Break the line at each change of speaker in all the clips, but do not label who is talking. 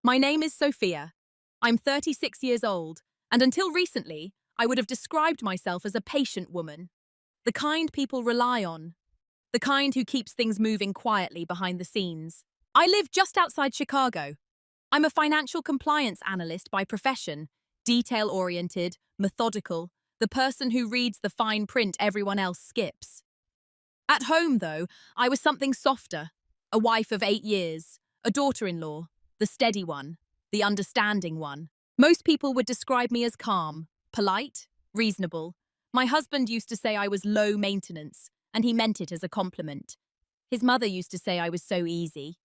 My name is Sophia. I'm 36 years old, and until recently, I would have described myself as a patient woman. The kind people rely on. The kind who keeps things moving quietly behind the scenes. I live just outside Chicago. I'm a financial compliance analyst by profession, detail-oriented, methodical, the person who reads the fine print everyone else skips. At home, though, I was something softer, a wife of 8 years, a daughter-in-law, the steady one, the understanding one. Most people would describe me as calm, polite, reasonable. My husband used to say I was low maintenance, and he meant it as a compliment. His mother used to say I was so easy.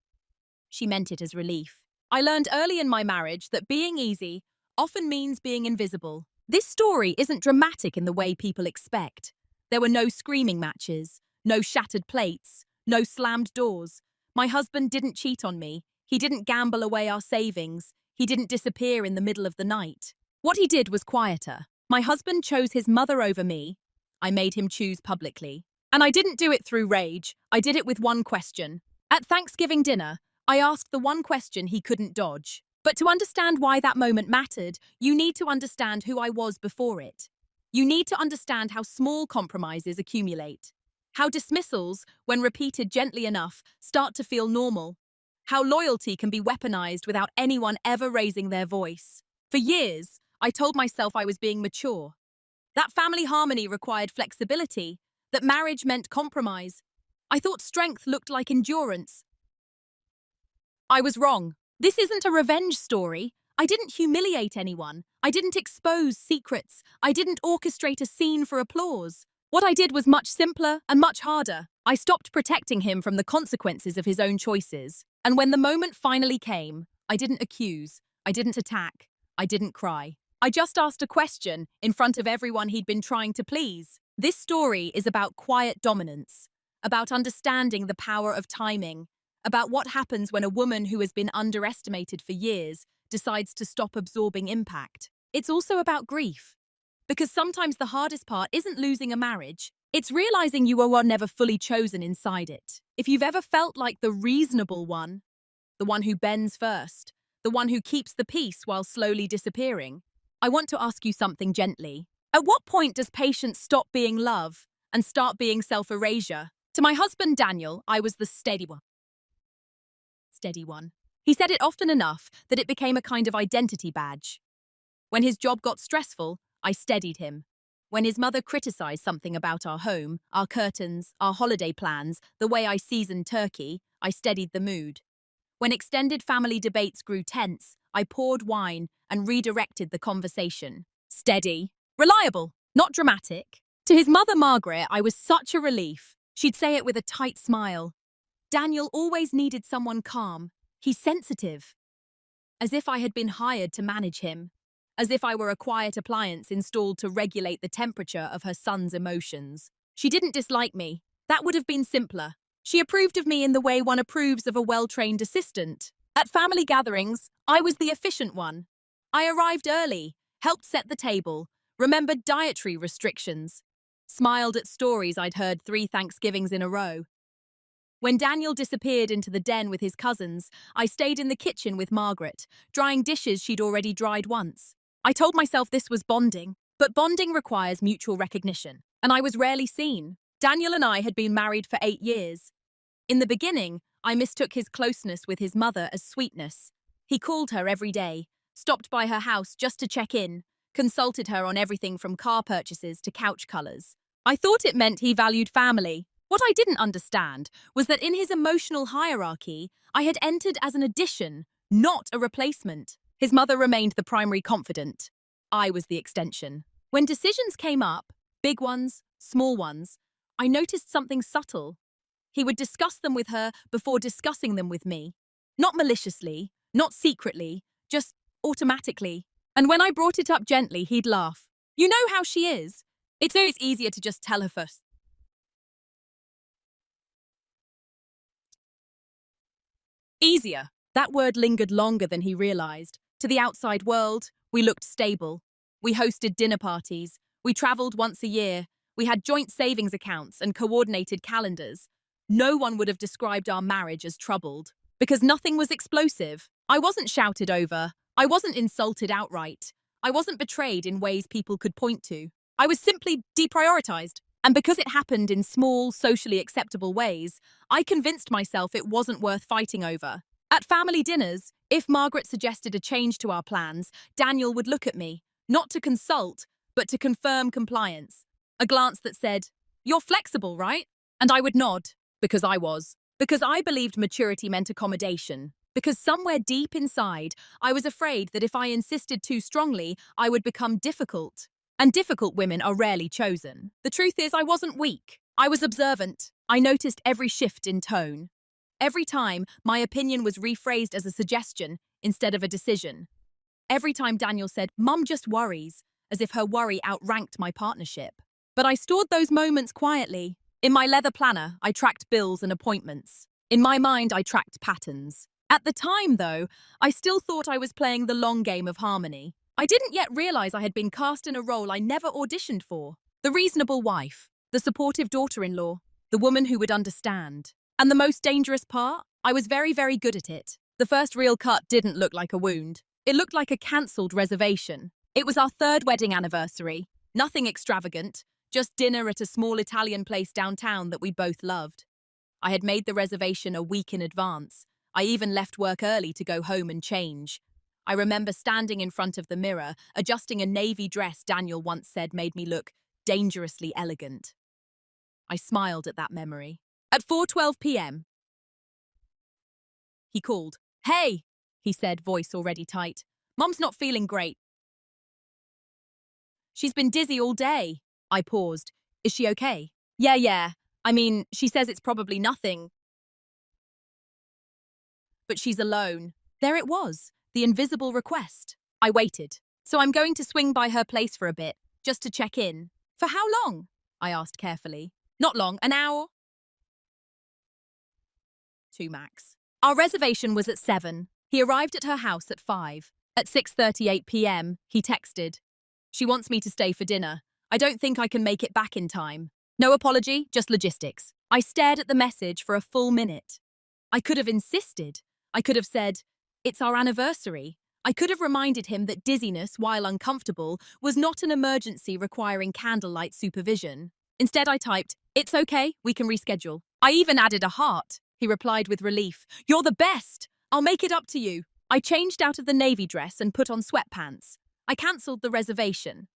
She meant it as relief. I learned early in my marriage that being easy often means being invisible. This story isn't dramatic in the way people expect. There were no screaming matches, no shattered plates, no slammed doors. My husband didn't cheat on me. He didn't gamble away our savings. He didn't disappear in the middle of the night. What he did was quieter. My husband chose his mother over me. I made him choose publicly. And I didn't do it through rage. I did it with one question. At Thanksgiving dinner, I asked the one question he couldn't dodge. But to understand why that moment mattered, you need to understand who I was before it. You need to understand how small compromises accumulate. How dismissals, when repeated gently enough, start to feel normal. How loyalty can be weaponized without anyone ever raising their voice. For years, I told myself I was being mature. That family harmony required flexibility, that marriage meant compromise. I thought strength looked like endurance. I was wrong. This isn't a revenge story. I didn't humiliate anyone. I didn't expose secrets. I didn't orchestrate a scene for applause. What I did was much simpler and much harder. I stopped protecting him from the consequences of his own choices. And when the moment finally came, I didn't accuse. I didn't attack. I didn't cry. I just asked a question in front of everyone he'd been trying to please. This story is about quiet dominance, about understanding the power of timing, about what happens when a woman who has been underestimated for years decides to stop absorbing impact. It's also about grief. Because sometimes the hardest part isn't losing a marriage, it's realizing you were never fully chosen inside it. If you've ever felt like the reasonable one, the one who bends first, the one who keeps the peace while slowly disappearing, I want to ask you something gently. At what point does patience stop being love and start being self-erasure? To my husband Daniel, I was the steady one. He said it often enough that it became a kind of identity badge. When his job got stressful, I steadied him. When his mother criticized something about our home, our curtains, our holiday plans, the way I seasoned turkey, I steadied the mood. When extended family debates grew tense, I poured wine and redirected the conversation. Steady, reliable, not dramatic. To his mother Margaret, I was such a relief. She'd say it with a tight smile. Daniel always needed someone calm. He's sensitive. As if I had been hired to manage him. As if I were a quiet appliance installed to regulate the temperature of her son's emotions. She didn't dislike me. That would have been simpler. She approved of me in the way one approves of a well-trained assistant. At family gatherings, I was the efficient one. I arrived early, helped set the table, remembered dietary restrictions, smiled at stories I'd heard 3 Thanksgivings in a row. When Daniel disappeared into the den with his cousins, I stayed in the kitchen with Margaret, drying dishes she'd already dried once. I told myself this was bonding, but bonding requires mutual recognition, and I was rarely seen. Daniel and I had been married for 8 years. In the beginning, I mistook his closeness with his mother as sweetness. He called her every day, stopped by her house just to check in, consulted her on everything from car purchases to couch colours. I thought it meant he valued family. What I didn't understand was that in his emotional hierarchy, I had entered as an addition, not a replacement. His mother remained the primary confidant. I was the extension. When decisions came up, big ones, small ones, I noticed something subtle. He would discuss them with her before discussing them with me. Not maliciously, not secretly, just automatically. And when I brought it up gently, he'd laugh. You know how she is. It's always easier to just tell her first. Easier. That word lingered longer than he realized. To the outside world, we looked stable. We hosted dinner parties. We traveled once a year. We had joint savings accounts and coordinated calendars. No one would have described our marriage as troubled, because nothing was explosive. I wasn't shouted over. I wasn't insulted outright. I wasn't betrayed in ways people could point to. I was simply deprioritized. And because it happened in small, socially acceptable ways, I convinced myself it wasn't worth fighting over. At family dinners, if Margaret suggested a change to our plans, Daniel would look at me, not to consult, but to confirm compliance. A glance that said, "You're flexible, right?" And I would nod, because I was. Because I believed maturity meant accommodation. Because somewhere deep inside, I was afraid that if I insisted too strongly, I would become difficult. And difficult women are rarely chosen. The truth is, I wasn't weak. I was observant. I noticed every shift in tone. Every time, my opinion was rephrased as a suggestion instead of a decision. Every time Daniel said, "Mum just worries," as if her worry outranked my partnership. But I stored those moments quietly. In my leather planner, I tracked bills and appointments. In my mind, I tracked patterns. At the time, though, I still thought I was playing the long game of harmony. I didn't yet realize I had been cast in a role I never auditioned for. The reasonable wife, the supportive daughter-in-law, the woman who would understand. And the most dangerous part? I was very, very good at it. The first real cut didn't look like a wound. It looked like a cancelled reservation. It was our third wedding anniversary. Nothing extravagant, just dinner at a small Italian place downtown that we both loved. I had made the reservation a week in advance. I even left work early to go home and change. I remember standing in front of the mirror, adjusting a navy dress Daniel once said made me look dangerously elegant. I smiled at that memory. At 4:12 p.m., he called. "Hey," he said, voice already tight. "Mum's not feeling great. She's been dizzy all day." I paused. "Is she okay?" Yeah. I mean, she says it's probably nothing. But she's alone." There it was, the invisible request. I waited. "So I'm going to swing by her place for a bit, just to check in." "For how long?" I asked carefully. "Not long, an hour. 2 max." Our reservation was at 7. He arrived at her house at 5. At 6:38 p.m., he texted, "She wants me to stay for dinner. I don't think I can make it back in time." No apology, just logistics. I stared at the message for a full minute. I could have insisted. I could have said, "It's our anniversary." I could have reminded him that dizziness, while uncomfortable, was not an emergency requiring candlelight supervision. Instead, I typed, "It's okay, we can reschedule." I even added a heart. He replied with relief, "You're the best. I'll make it up to you." I changed out of the navy dress and put on sweatpants. I cancelled the reservation.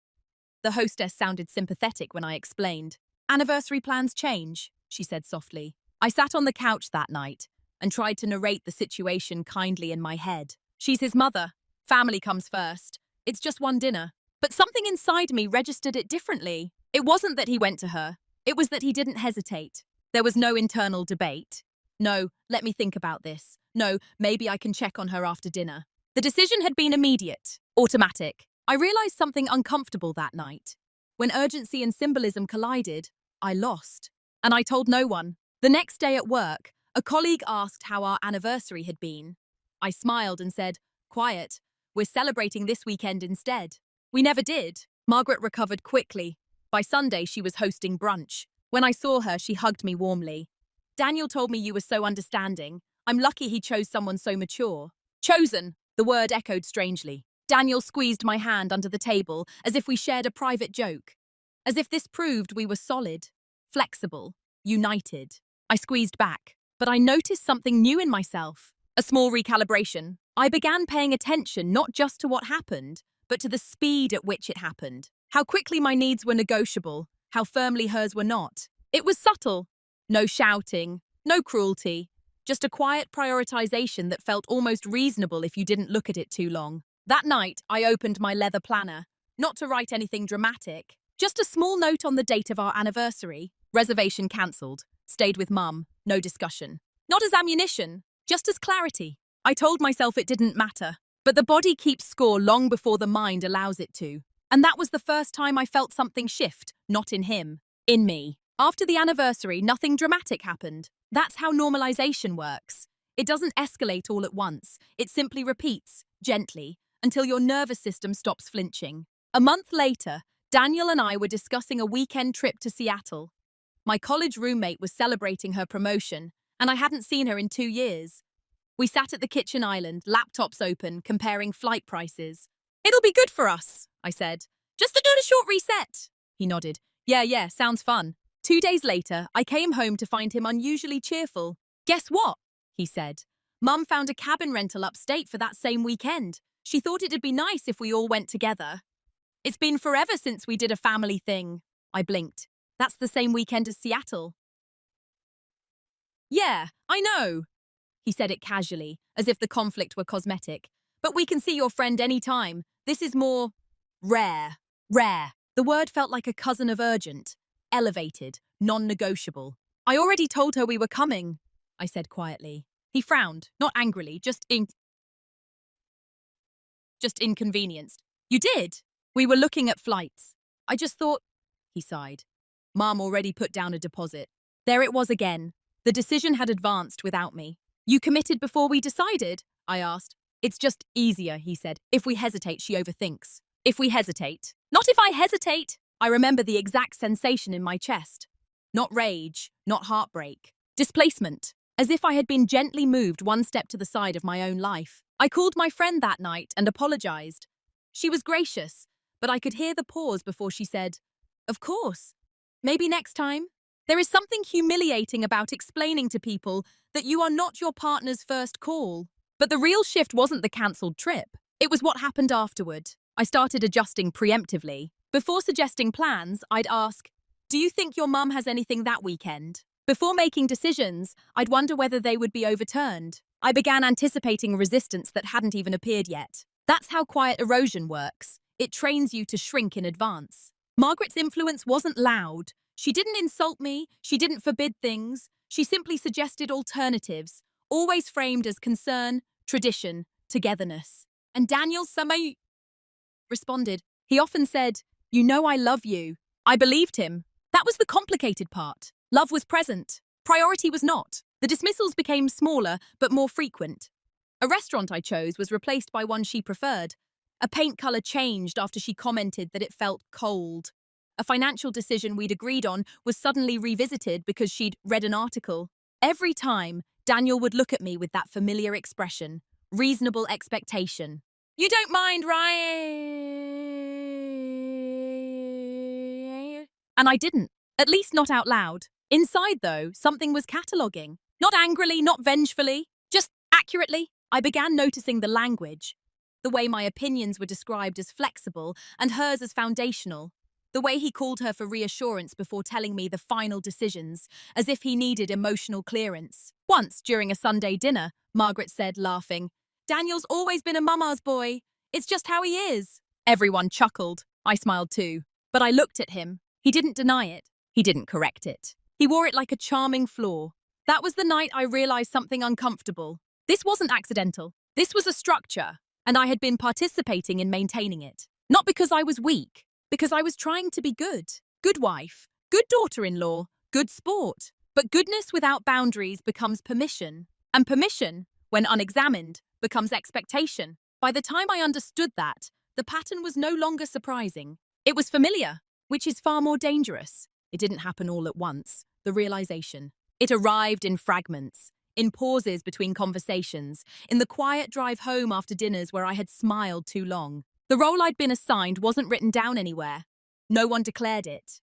The hostess sounded sympathetic when I explained. "Anniversary plans change," she said softly. I sat on the couch that night and tried to narrate the situation kindly in my head. She's his mother. Family comes first. It's just one dinner. But something inside me registered it differently. It wasn't that he went to her. It was that he didn't hesitate. There was no internal debate. No, let me think about this. No, maybe I can check on her after dinner. The decision had been immediate, automatic. I realized something uncomfortable that night. When urgency and symbolism collided, I lost. And I told no one. The next day at work, a colleague asked how our anniversary had been. I smiled and said, "Quiet. We're celebrating this weekend instead." We never did. Margaret recovered quickly. By Sunday, she was hosting brunch. When I saw her, she hugged me warmly. "Daniel told me you were so understanding. I'm lucky he chose someone so mature." Chosen, the word echoed strangely. Daniel squeezed my hand under the table as if we shared a private joke. As if this proved we were solid, flexible, united. I squeezed back, but I noticed something new in myself. A small recalibration. I began paying attention not just to what happened, but to the speed at which it happened. How quickly my needs were negotiable, how firmly hers were not. It was subtle. No shouting, no cruelty. Just a quiet prioritization that felt almost reasonable if you didn't look at it too long. That night, I opened my leather planner, not to write anything dramatic, just a small note on the date of our anniversary. Reservation cancelled. Stayed with Mum. No discussion. Not as ammunition, just as clarity. I told myself it didn't matter, but the body keeps score long before the mind allows it to. And that was the first time I felt something shift, not in him, in me. After the anniversary, nothing dramatic happened. That's how normalization works. It doesn't escalate all at once. It simply repeats, gently, until your nervous system stops flinching. A month later, Daniel and I were discussing a weekend trip to Seattle. My college roommate was celebrating her promotion, and I hadn't seen her in 2 years. We sat at the kitchen island, laptops open, comparing flight prices. It'll be good for us, I said. Just to do a short reset. He nodded. Yeah, sounds fun. 2 days later, I came home to find him unusually cheerful. Guess what? He said. Mum found a cabin rental upstate for that same weekend. She thought it'd be nice if we all went together. It's been forever since we did a family thing. I blinked. That's the same weekend as Seattle. Yeah, I know. He said it casually, as if the conflict were cosmetic. But we can see your friend any time. This is more rare. Rare. The word felt like a cousin of urgent. Elevated. Non-negotiable. I already told her we were coming, I said quietly. He frowned, not angrily, just inconvenienced. You did? We were looking at flights. I just thought, he sighed. Mom already put down a deposit. There it was again. The decision had advanced without me. You committed before we decided? I asked. It's just easier, he said. If we hesitate, she overthinks. If we hesitate. Not if I hesitate. I remember the exact sensation in my chest. Not rage, not heartbreak. Displacement. As if I had been gently moved one step to the side of my own life. I called my friend that night and apologized. She was gracious, but I could hear the pause before she said, Of course. Maybe next time. There is something humiliating about explaining to people that you are not your partner's first call. But the real shift wasn't the cancelled trip. It was what happened afterward. I started adjusting preemptively. Before suggesting plans, I'd ask, Do you think your mum has anything that weekend? Before making decisions, I'd wonder whether they would be overturned. I began anticipating resistance that hadn't even appeared yet. That's how quiet erosion works. It trains you to shrink in advance. Margaret's influence wasn't loud. She didn't insult me. She didn't forbid things. She simply suggested alternatives, always framed as concern, tradition, togetherness. And Daniel Samay responded. He often said, You know I love you. I believed him. That was the complicated part. Love was present. Priority was not. The dismissals became smaller, but more frequent. A restaurant I chose was replaced by one she preferred. A paint colour changed after she commented that it felt cold. A financial decision we'd agreed on was suddenly revisited because she'd read an article. Every time, Daniel would look at me with that familiar expression, reasonable expectation. You don't mind, right? And I didn't, at least not out loud. Inside, though, something was cataloguing. Not angrily, not vengefully, just accurately. I began noticing the language. The way my opinions were described as flexible and hers as foundational. The way he called her for reassurance before telling me the final decisions, as if he needed emotional clearance. Once, during a Sunday dinner, Margaret said, laughing, Daniel's always been a mama's boy. It's just how he is. Everyone chuckled. I smiled too. But I looked at him. He didn't deny it. He didn't correct it. He wore it like a charming flaw. That was the night I realized something uncomfortable. This wasn't accidental. This was a structure, and I had been participating in maintaining it. Not because I was weak. Because I was trying to be good. Good wife. Good daughter-in-law. Good sport. But goodness without boundaries becomes permission. And permission, when unexamined, becomes expectation. By the time I understood that, the pattern was no longer surprising. It was familiar, which is far more dangerous. It didn't happen all at once, the realization. It arrived in fragments, in pauses between conversations, in the quiet drive home after dinners where I had smiled too long. The role I'd been assigned wasn't written down anywhere. No one declared it.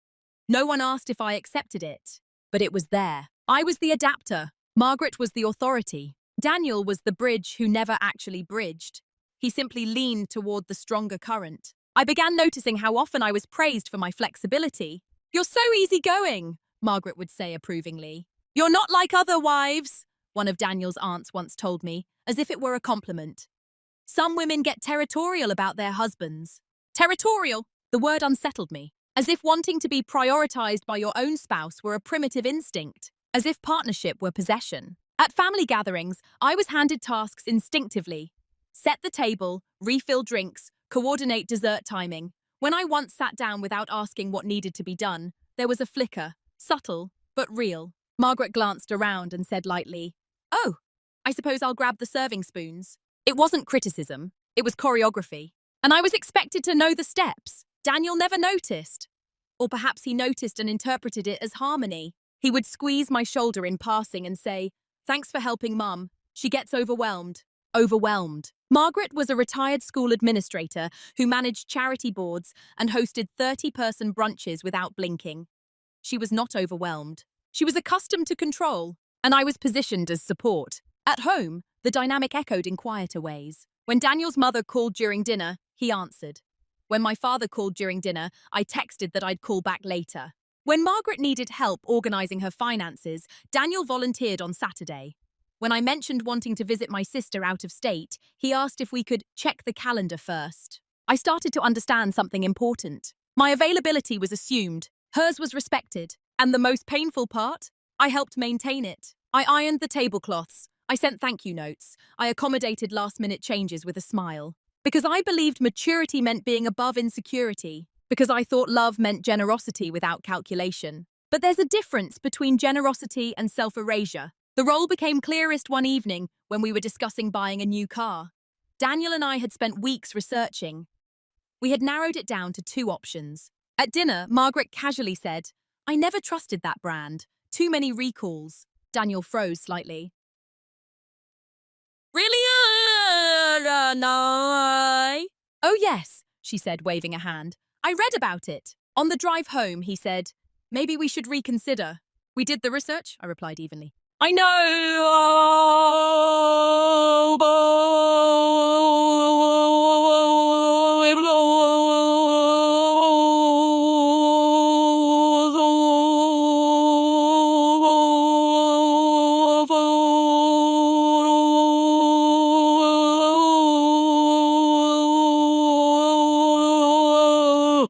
No one asked if I accepted it. But it was there. I was the adapter. Margaret was the authority. Daniel was the bridge who never actually bridged. He simply leaned toward the stronger current. I began noticing how often I was praised for my flexibility. You're so easygoing, Margaret would say approvingly. You're not like other wives, one of Daniel's aunts once told me, as if it were a compliment. Some women get territorial about their husbands. Territorial? The word unsettled me. As if wanting to be prioritized by your own spouse were a primitive instinct. As if partnership were possession. At family gatherings, I was handed tasks instinctively. Set the table, refill drinks, coordinate dessert timing. When I once sat down without asking what needed to be done, there was a flicker, subtle, but real. Margaret glanced around and said lightly, Oh, I suppose I'll grab the serving spoons. It wasn't criticism, it was choreography. And I was expected to know the steps. Daniel never noticed. Or perhaps he noticed and interpreted it as harmony. He would squeeze my shoulder in passing and say, Thanks for helping Mum. She gets overwhelmed. Overwhelmed. Margaret was a retired school administrator who managed charity boards and hosted 30-person brunches without blinking. She was not overwhelmed. She was accustomed to control, and I was positioned as support. At home, the dynamic echoed in quieter ways. When Daniel's mother called during dinner, he answered. When my father called during dinner, I texted that I'd call back later. When Margaret needed help organizing her finances, Daniel volunteered on Saturday. When I mentioned wanting to visit my sister out of state, he asked if we could check the calendar first. I started to understand something important. My availability was assumed, hers was respected, and the most painful part? I helped maintain it. I ironed the tablecloths. I sent thank you notes. I accommodated last-minute changes with a smile. Because I believed maturity meant being above insecurity. Because I thought love meant generosity without calculation. But there's a difference between generosity and self-erasure. The role became clearest one evening when we were discussing buying a new car. Daniel and I had spent weeks researching. We had narrowed it down to 2 options. At dinner, Margaret casually said, "I never trusted that brand. Too many recalls." Daniel froze slightly. "Really? No. "Oh yes," she said, waving a hand. "I read about it." On the drive home, he said, "Maybe we should reconsider." "We did the research," I replied evenly. "I know.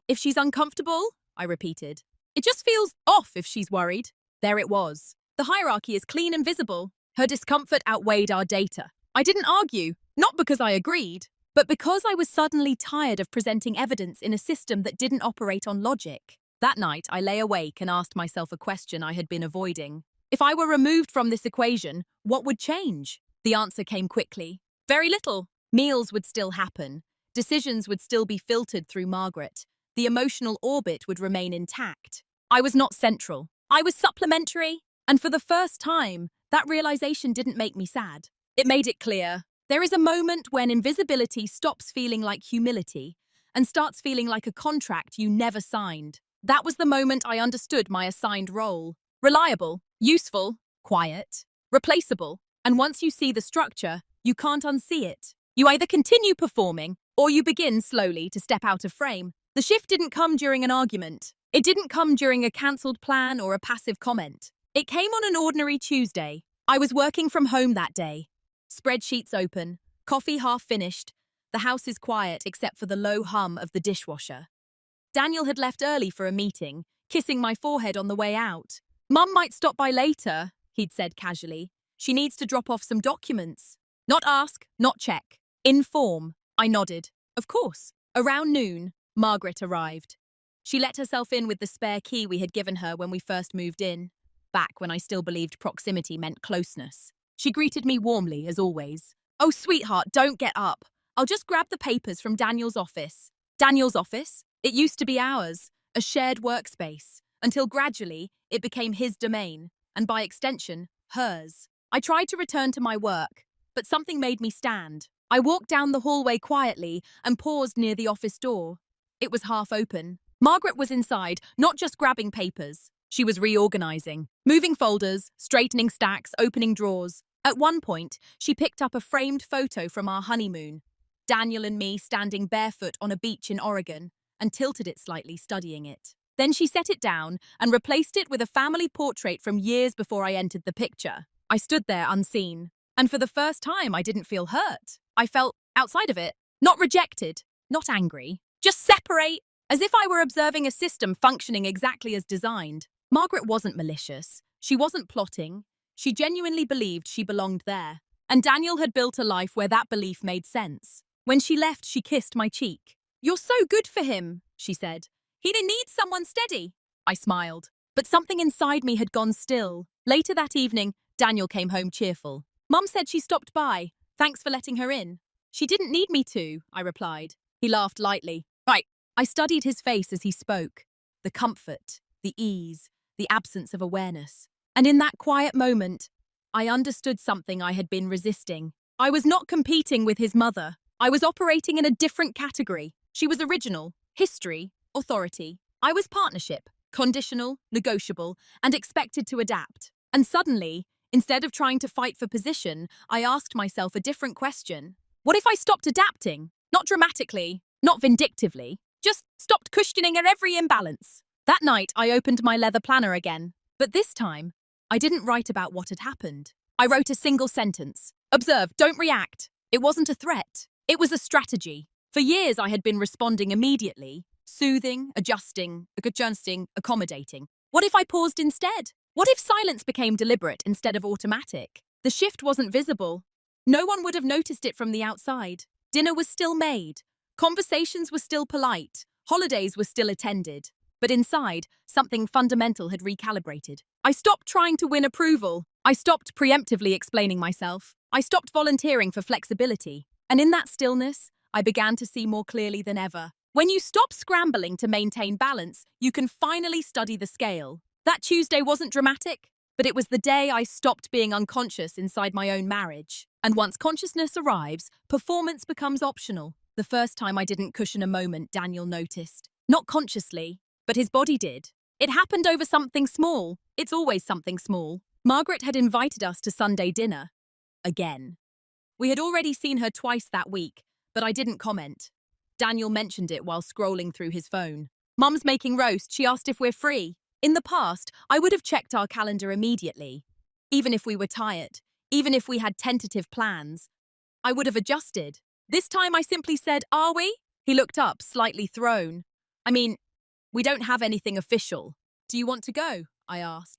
If she's uncomfortable," I repeated. "It just feels off if she's worried." There it was. The hierarchy is clean and visible. Her discomfort outweighed our data. I didn't argue, not because I agreed, but because I was suddenly tired of presenting evidence in a system that didn't operate on logic. That night, I lay awake and asked myself a question I had been avoiding. If I were removed from this equation, what would change? The answer came quickly. Very little. Meals would still happen. Decisions would still be filtered through Margaret. The emotional orbit would remain intact. I was not central. I was supplementary. And for the first time, that realization didn't make me sad. It made it clear. There is a moment when invisibility stops feeling like humility and starts feeling like a contract you never signed. That was the moment I understood my assigned role. Reliable, useful, quiet, replaceable. And once you see the structure, you can't unsee it. You either continue performing or you begin slowly to step out of frame. The shift didn't come during an argument. It didn't come during a cancelled plan or a passive comment. It came on an ordinary Tuesday. I was working from home that day. Spreadsheets open, coffee half finished. The house is quiet except for the low hum of the dishwasher. Daniel had left early for a meeting, kissing my forehead on the way out. "Mum might stop by later," he'd said casually. "She needs to drop off some documents." Not ask, not check. Inform. I nodded. Of course. Around noon, Margaret arrived. She let herself in with the spare key we had given her when we first moved in. Back when I still believed proximity meant closeness. She greeted me warmly, as always. "Oh, sweetheart, don't get up. I'll just grab the papers from Daniel's office." Daniel's office? It used to be ours, a shared workspace, until gradually it became his domain, and by extension, hers. I tried to return to my work, but something made me stand. I walked down the hallway quietly and paused near the office door. It was half open. Margaret was inside, not just grabbing papers. She was reorganizing, moving folders, straightening stacks, opening drawers. At one point, she picked up a framed photo from our honeymoon, Daniel and me standing barefoot on a beach in Oregon, and tilted it slightly, studying it. Then she set it down and replaced it with a family portrait from years before I entered the picture. I stood there unseen, and for the first time I didn't feel hurt. I felt outside of it, not rejected, not angry, just separate, as if I were observing a system functioning exactly as designed. Margaret wasn't malicious. She wasn't plotting. She genuinely believed she belonged there. And Daniel had built a life where that belief made sense. When she left, she kissed my cheek. "You're so good for him," she said. "He needs someone steady." I smiled, but something inside me had gone still. Later that evening, Daniel came home cheerful. "Mum said she stopped by. Thanks for letting her in." "She didn't need me to," I replied. He laughed lightly. "Right." I studied his face as he spoke. The comfort, the ease, the absence of awareness. And in that quiet moment, I understood something I had been resisting. I was not competing with his mother. I was operating in a different category. She was original, history, authority. I was partnership, conditional, negotiable, and expected to adapt. And suddenly, instead of trying to fight for position, I asked myself a different question. What if I stopped adapting? Not dramatically, not vindictively, just stopped cushioning at every imbalance. That night, I opened my leather planner again. But this time, I didn't write about what had happened. I wrote a single sentence. Observe, don't react. It wasn't a threat. It was a strategy. For years, I had been responding immediately, soothing, adjusting, accommodating. What if I paused instead? What if silence became deliberate instead of automatic? The shift wasn't visible. No one would have noticed it from the outside. Dinner was still made. Conversations were still polite. Holidays were still attended. But inside, something fundamental had recalibrated. I stopped trying to win approval. I stopped preemptively explaining myself. I stopped volunteering for flexibility. And in that stillness, I began to see more clearly than ever. When you stop scrambling to maintain balance, you can finally study the scale. That Tuesday wasn't dramatic, but it was the day I stopped being unconscious inside my own marriage. And once consciousness arrives, performance becomes optional. The first time I didn't cushion a moment, Daniel noticed. Not consciously, but his body did. It happened over something small. It's always something small. Margaret had invited us to Sunday dinner. Again. We had already seen her twice that week, but I didn't comment. Daniel mentioned it while scrolling through his phone. Mum's making roast. She asked if we're free. In the past, I would have checked our calendar immediately. Even if we were tired, even if we had tentative plans, I would have adjusted. This time I simply said, "Are we?" He looked up, slightly thrown. "I mean, we don't have anything official. Do you want to go?" I asked.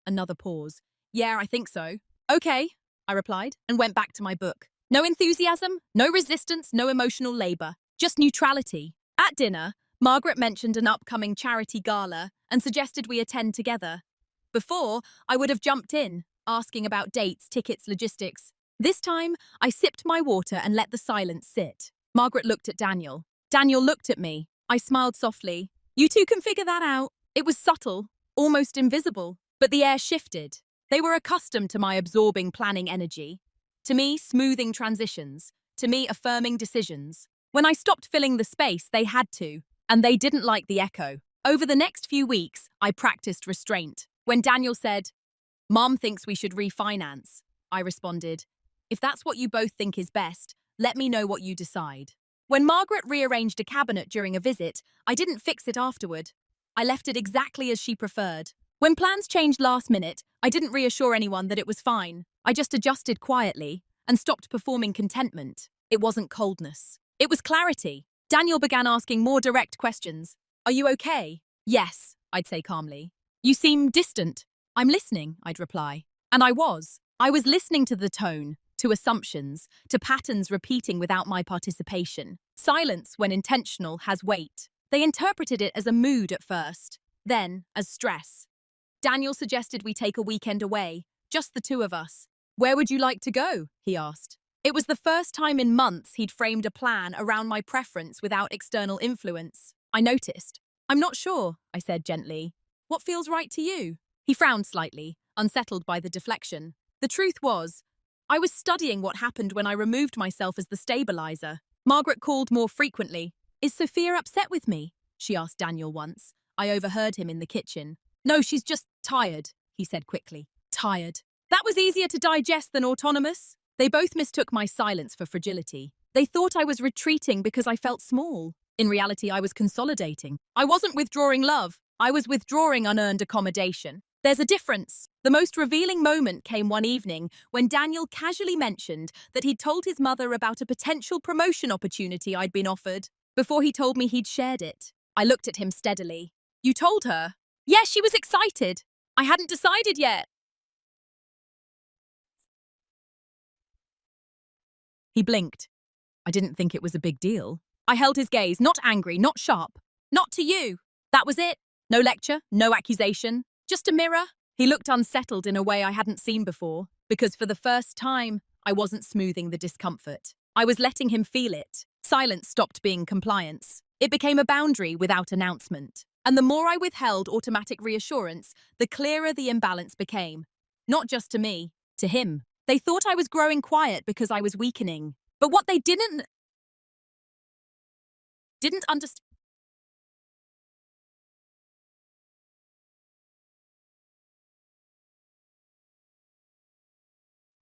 Another pause. "Yeah, I think so." "Okay," I replied, and went back to my book. No enthusiasm, no resistance, no emotional labor, just neutrality. At dinner, Margaret mentioned an upcoming charity gala and suggested we attend together. Before, I would have jumped in, asking about dates, tickets, logistics. This time, I sipped my water and let the silence sit. Margaret looked at Daniel. Daniel looked at me. I smiled softly. "You two can figure that out." It was subtle, almost invisible, but the air shifted. They were accustomed to my absorbing planning energy. To me, smoothing transitions. To me, affirming decisions. When I stopped filling the space, they had to, and they didn't like the echo. Over the next few weeks, I practiced restraint. When Daniel said, "Mom thinks we should refinance," I responded, "If that's what you both think is best, let me know what you decide." When Margaret rearranged a cabinet during a visit, I didn't fix it afterward. I left it exactly as she preferred. When plans changed last minute, I didn't reassure anyone that it was fine. I just adjusted quietly and stopped performing contentment. It wasn't coldness. It was clarity. Daniel began asking more direct questions. "Are you okay?" "Yes," I'd say calmly. "You seem distant." "I'm listening," I'd reply. And I was. I was listening to the tone, to assumptions, to patterns repeating without my participation. Silence, when intentional, has weight. They interpreted it as a mood at first, then as stress. Daniel suggested we take a weekend away, just the two of us. "Where would you like to go?" he asked. It was the first time in months he'd framed a plan around my preference without external influence. I noticed. "I'm not sure," I said gently. "What feels right to you?" He frowned slightly, unsettled by the deflection. The truth was, I was studying what happened when I removed myself as the stabilizer. Margaret called more frequently. "Is Sophia upset with me?" she asked Daniel once. I overheard him in the kitchen. "No, she's just tired," he said quickly. Tired. That was easier to digest than autonomous. They both mistook my silence for fragility. They thought I was retreating because I felt small. In reality, I was consolidating. I wasn't withdrawing love. I was withdrawing unearned accommodation. There's a difference. The most revealing moment came one evening when Daniel casually mentioned that he'd told his mother about a potential promotion opportunity I'd been offered. Before he told me he'd shared it, I looked at him steadily. "You told her?" "Yeah, she was excited. I hadn't decided yet." He blinked. I didn't think it was a big deal. I held his gaze, not angry, not sharp. "Not to you." That was it. No lecture, no accusation, just a mirror. He looked unsettled in a way I hadn't seen before, because for the first time, I wasn't smoothing the discomfort. I was letting him feel it. Silence stopped being compliance. It became a boundary without announcement. And the more I withheld automatic reassurance, the clearer the imbalance became. Not just to me, to him. They thought I was growing quiet because I was weakening. But what they didn't understand.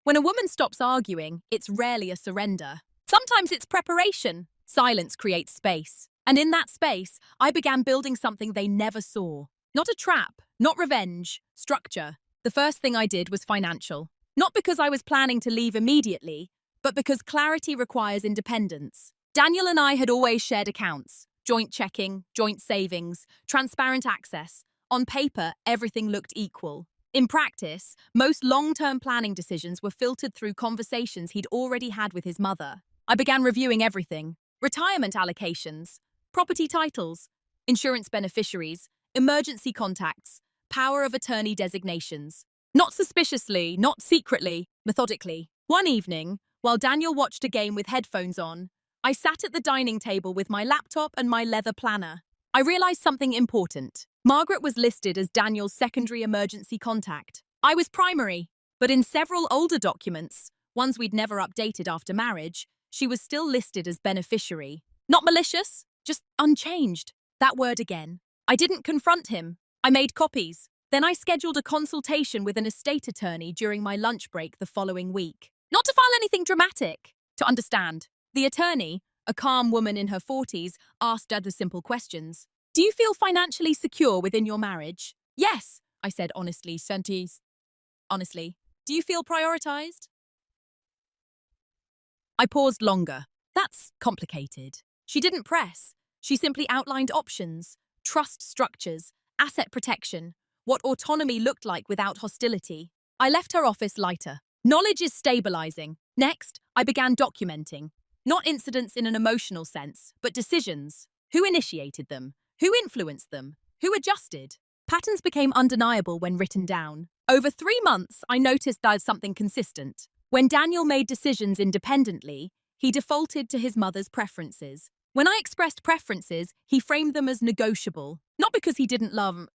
When a woman stops arguing, it's rarely a surrender. Sometimes it's preparation. Silence creates space. And in that space, I began building something they never saw. Not a trap, not revenge, structure. The first thing I did was financial. Not because I was planning to leave immediately, but because clarity requires independence. Daniel and I had always shared accounts. Joint checking, joint savings, transparent access. On paper, everything looked equal. In practice, most long-term planning decisions were filtered through conversations he'd already had with his mother. I began reviewing everything. Retirement allocations, property titles, insurance beneficiaries, emergency contacts, power of attorney designations. Not suspiciously, not secretly, methodically. One evening, while Daniel watched a game with headphones on, I sat at the dining table with my laptop and my leather planner. I realized something important. Margaret was listed as Daniel's secondary emergency contact. I was primary, but in several older documents, ones we'd never updated after marriage, she was still listed as beneficiary. Not malicious, just unchanged. That word again. I didn't confront him. I made copies. Then I scheduled a consultation with an estate attorney during my lunch break the following week. Not to file anything dramatic. To understand. The attorney, a calm woman in her 40s, asked other simple questions. Do you feel financially secure within your marriage? Yes, I said honestly, honestly. Do you feel prioritized? I paused longer. That's complicated. She didn't press. She simply outlined options, trust structures, asset protection, what autonomy looked like without hostility. I left her office lighter. Knowledge is stabilizing. Next, I began documenting. Not incidents in an emotional sense, but decisions. Who initiated them? Who influenced them? Who adjusted? Patterns became undeniable when written down. Over 3 months, I noticed there was something consistent. When Daniel made decisions independently, he defaulted to his mother's preferences. When I expressed preferences, he framed them as negotiable. Not because he didn't love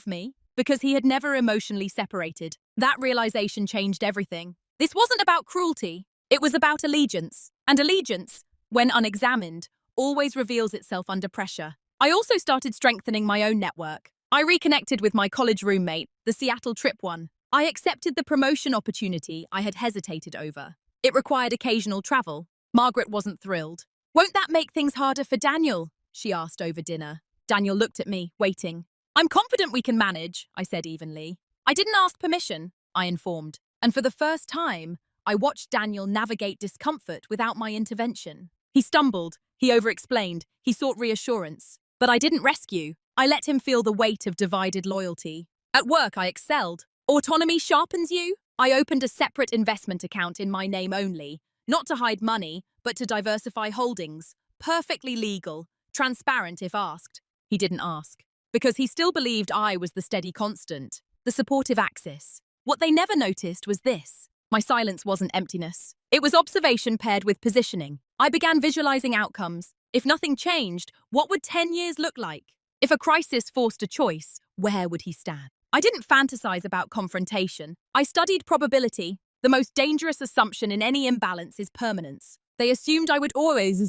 me, because he had never emotionally separated. That realization changed everything. This wasn't about cruelty. It was about allegiance. And allegiance, when unexamined, always reveals itself under pressure. I also started strengthening my own network. I reconnected with my college roommate, the Seattle trip one. I accepted the promotion opportunity I had hesitated over. It required occasional travel. Margaret wasn't thrilled. Won't that make things harder for Daniel? She asked over dinner. Daniel looked at me, waiting. I'm confident we can manage, I said evenly. I didn't ask permission, I informed. And for the first time, I watched Daniel navigate discomfort without my intervention. He stumbled, he over-explained, he sought reassurance. But I didn't rescue. I let him feel the weight of divided loyalty. At work, I excelled. Autonomy sharpens you? I opened a separate investment account in my name only, not to hide money, but to diversify holdings. Perfectly legal, transparent if asked. He didn't ask. Because he still believed I was the steady constant, the supportive axis. What they never noticed was this. My silence wasn't emptiness. It was observation paired with positioning. I began visualizing outcomes. If nothing changed, what would 10 years look like? If a crisis forced a choice, where would he stand? I didn't fantasize about confrontation. I studied probability. The most dangerous assumption in any imbalance is permanence. They assumed I would always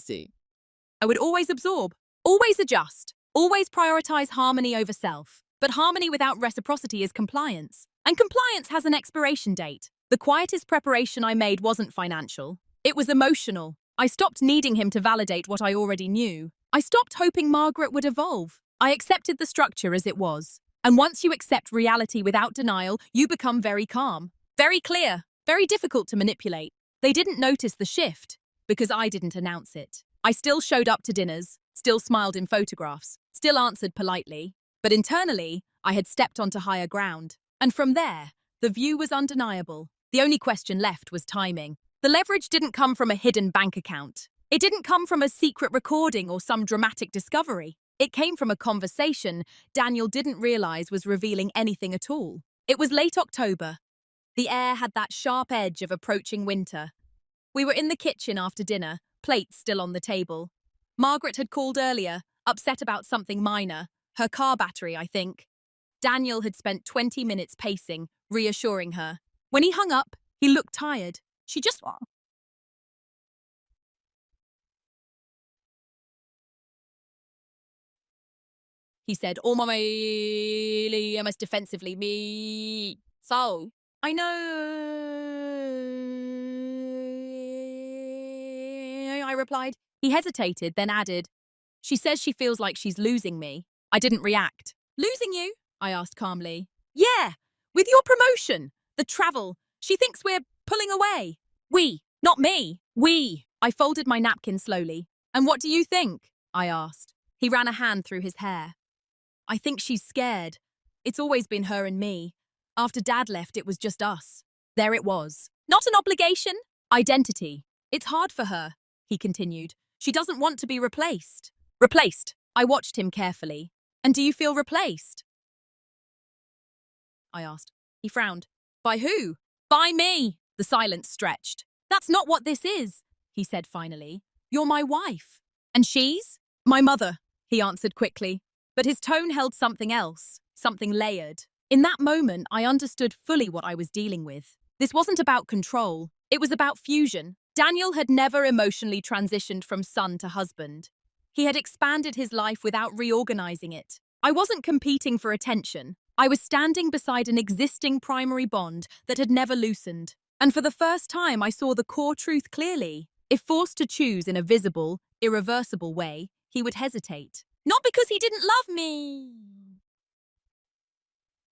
absorb, always adjust, always prioritize harmony over self. But harmony without reciprocity is compliance. And compliance has an expiration date. The quietest preparation I made wasn't financial. It was emotional. I stopped needing him to validate what I already knew. I stopped hoping Margaret would evolve. I accepted the structure as it was. And once you accept reality without denial, you become very calm, very clear, very difficult to manipulate. They didn't notice the shift because I didn't announce it. I still showed up to dinners, still smiled in photographs, still answered politely. But internally, I had stepped onto higher ground. And from there, the view was undeniable. The only question left was timing. The leverage didn't come from a hidden bank account. It didn't come from a secret recording or some dramatic discovery. It came from a conversation Daniel didn't realize was revealing anything at all. It was late October. The air had that sharp edge of approaching winter. We were in the kitchen after dinner, plates still on the table. Margaret had called earlier, upset about something minor. Her car battery, I think. Daniel had spent 20 minutes pacing, reassuring her. When he hung up, he looked tired. She just... He said, almost defensively, me. So, I know. I replied. He hesitated, then added, she says she feels like she's losing me. I didn't react. Losing you? I asked calmly. Yeah, with your promotion, the travel. She thinks we're pulling away. We, not me. We. I folded my napkin slowly. And what do you think? I asked. He ran a hand through his hair. I think she's scared. It's always been her and me. After Dad left, it was just us. There it was. Not an obligation. Identity. It's hard for her, he continued. She doesn't want to be replaced. Replaced. I watched him carefully. And do you feel replaced? I asked. He frowned. By who? By me. The silence stretched. That's not what this is, he said finally. You're my wife. And she's? My mother, he answered quickly. But his tone held something else, something layered. In that moment, I understood fully what I was dealing with. This wasn't about control. It was about fusion. Daniel had never emotionally transitioned from son to husband. He had expanded his life without reorganizing it. I wasn't competing for attention. I was standing beside an existing primary bond that had never loosened. And for the first time, I saw the core truth clearly. If forced to choose in a visible, irreversible way, he would hesitate. Not because he didn't love me,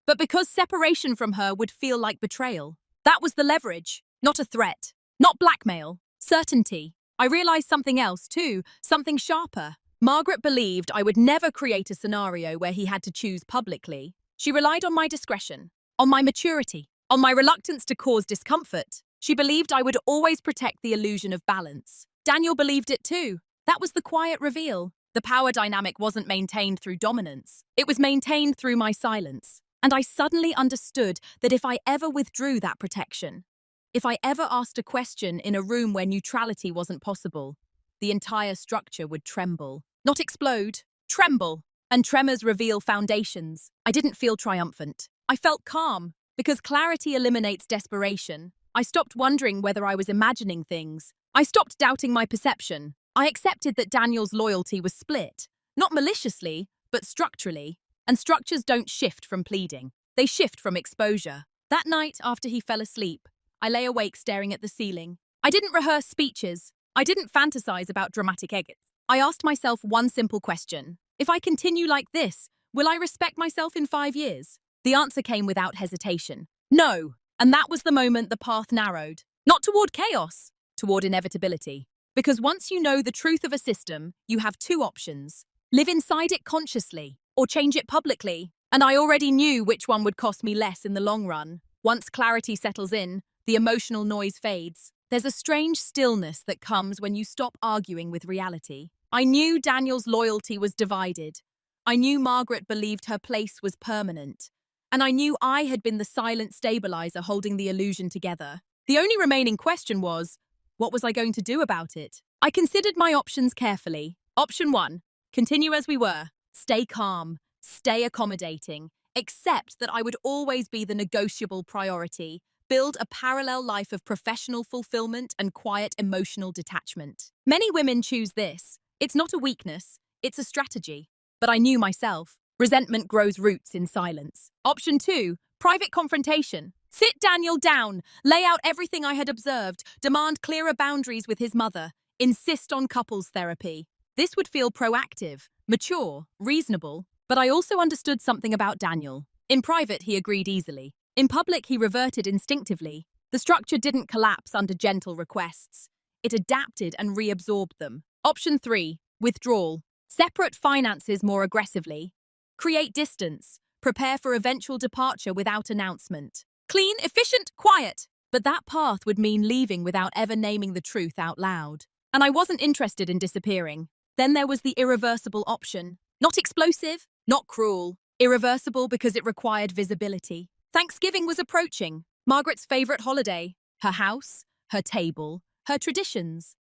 but because separation from her would feel like betrayal. That was the leverage, not a threat, not blackmail, certainty. I realized something else too, something sharper. Margaret believed I would never create a scenario where he had to choose publicly. She relied on my discretion, on my maturity, on my reluctance to cause discomfort. She believed I would always protect the illusion of balance. Daniel believed it too. That was the quiet reveal. The power dynamic wasn't maintained through dominance. It was maintained through my silence. And I suddenly understood that if I ever withdrew that protection, if I ever asked a question in a room where neutrality wasn't possible, the entire structure would tremble. Not explode, tremble. And tremors reveal foundations. I didn't feel triumphant. I felt calm, because clarity eliminates desperation. I stopped wondering whether I was imagining things. I stopped doubting my perception. I accepted that Daniel's loyalty was split, not maliciously, but structurally. And structures don't shift from pleading. They shift from exposure. That night, after he fell asleep, I lay awake staring at the ceiling. I didn't rehearse speeches. I didn't fantasize about dramatic exits. I asked myself one simple question. If I continue like this, will I respect myself in 5 years? The answer came without hesitation. No. And that was the moment the path narrowed. Not toward chaos, toward inevitability. Because once you know the truth of a system, you have two options. Live inside it consciously, or change it publicly. And I already knew which one would cost me less in the long run. Once clarity settles in, the emotional noise fades. There's a strange stillness that comes when you stop arguing with reality. I knew Daniel's loyalty was divided. I knew Margaret believed her place was permanent. And I knew I had been the silent stabilizer holding the illusion together. The only remaining question was, what was I going to do about it? I considered my options carefully. Option 1, continue as we were. Stay calm, stay accommodating, accept that I would always be the negotiable priority, build a parallel life of professional fulfillment and quiet emotional detachment. Many women choose this. It's not a weakness, it's a strategy. But I knew myself. Resentment grows roots in silence. Option 2, private confrontation. Sit Daniel down, lay out everything I had observed, demand clearer boundaries with his mother, insist on couples therapy. This would feel proactive, mature, reasonable, but I also understood something about Daniel. In private, he agreed easily. In public, he reverted instinctively. The structure didn't collapse under gentle requests. It adapted and reabsorbed them. Option 3, withdrawal. Separate finances more aggressively. Create distance. Prepare for eventual departure without announcement. Clean, efficient, quiet. But that path would mean leaving without ever naming the truth out loud. And I wasn't interested in disappearing. Then there was the irreversible option. Not explosive, not cruel. Irreversible because it required visibility. Thanksgiving was approaching. Margaret's favorite holiday. Her house, her table, her traditions.